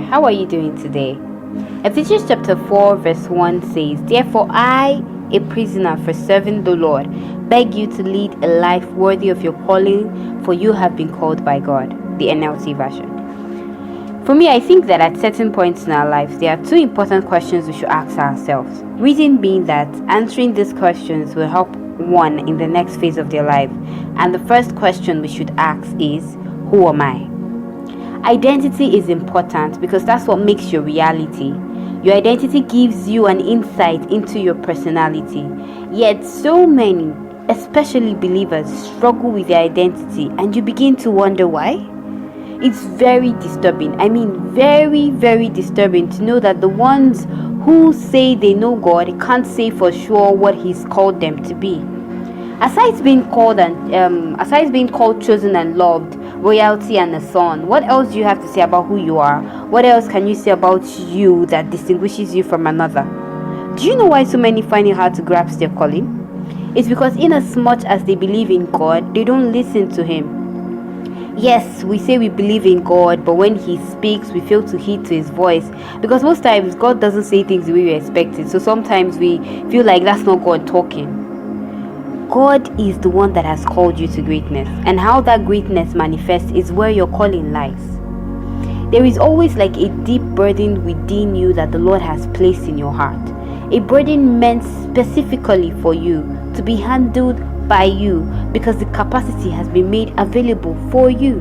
How are you doing today? Ephesians chapter 4 verse 1 says, "Therefore I, a prisoner for serving the Lord, beg you to lead a life worthy of your calling, for you have been called by God." The NLT version. For me, I think that at certain points in our lives, there are two important questions we should ask ourselves. Reason being that answering these questions will help one in the next phase of their life. And the first question we should ask is, who am I? Identity is important because that's what makes your reality. Your identity gives you an insight into your personality. Yet so many, especially believers, struggle with their identity, and you begin to wonder why. It's very disturbing. Very, very disturbing to know that the ones who say they know God can't say for sure what He's called them to be. Aside being called chosen and loved, royalty and a son, what else do you have to say about who you are? What else can you say about you that distinguishes you from another? Do you know why so many find it hard to grasp their calling? It's because inasmuch as they believe in God, they don't listen to Him. Yes, we say we believe in God, but when He speaks, we fail to heed to His voice, because most times God doesn't say things the way we expect it. So sometimes we feel like that's not God talking. God is the one that has called you to greatness, and how that greatness manifests is where your calling lies. There is always like a deep burden within you that the Lord has placed in your heart, a burden meant specifically for you, to be handled by you, because the capacity has been made available for you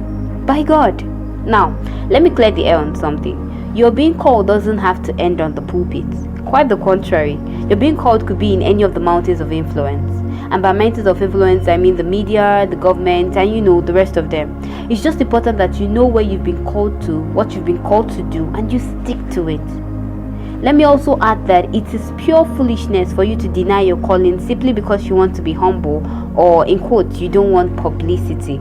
by God. Now, let me clear the air on something. Your being called doesn't have to end on the pulpit. Quite the contrary. Your being called could be in any of the mountains of influence. And by mountains of influence, I mean the media, the government, and the rest of them. It's just important that you know where you've been called to, what you've been called to do, and you stick to it. Let me also add that it is pure foolishness for you to deny your calling simply because you want to be humble, or in quotes, you don't want publicity.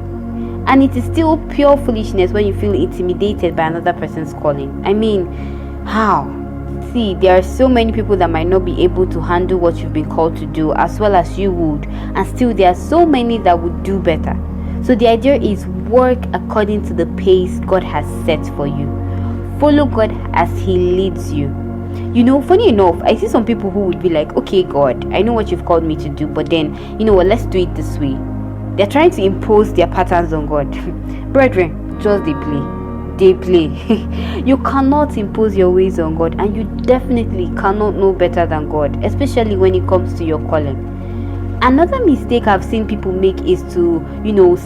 And it is still pure foolishness when you feel intimidated by another person's calling. How? See, there are so many people that might not be able to handle what you've been called to do as well as you would, and still there are so many that would do better. So the idea is work according to the pace God has set for you. Follow God as He leads you. Funny enough, I see some people who would be like, okay, God, I know what you've called me to do, but then, let's do it this way. They're trying to impose their patterns on God. Brethren, just they play. You cannot impose your ways on God, and you definitely cannot know better than God, especially when it comes to your calling. Another mistake I've seen people make is to,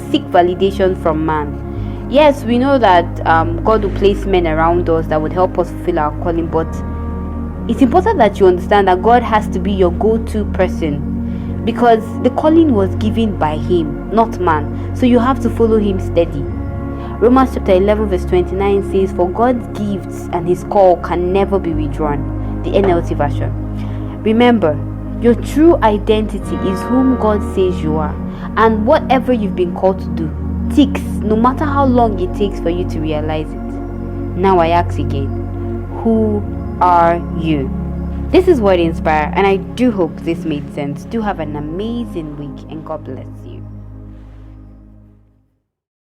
seek validation from man. Yes, we know that God will place men around us that would help us fulfill our calling, but it's important that you understand that God has to be your go-to person, because the calling was given by Him, not man. So you have to follow Him steady. Romans chapter 11 verse 29 says, "For God's gifts and His call can never be withdrawn." The NLT version. Remember, your true identity is whom God says you are, and whatever you've been called to do ticks, no matter how long it takes for you to realize it. Now I ask again, who are you? This is Word Inspire, and I do hope this made sense. Do have an amazing week, and God bless you.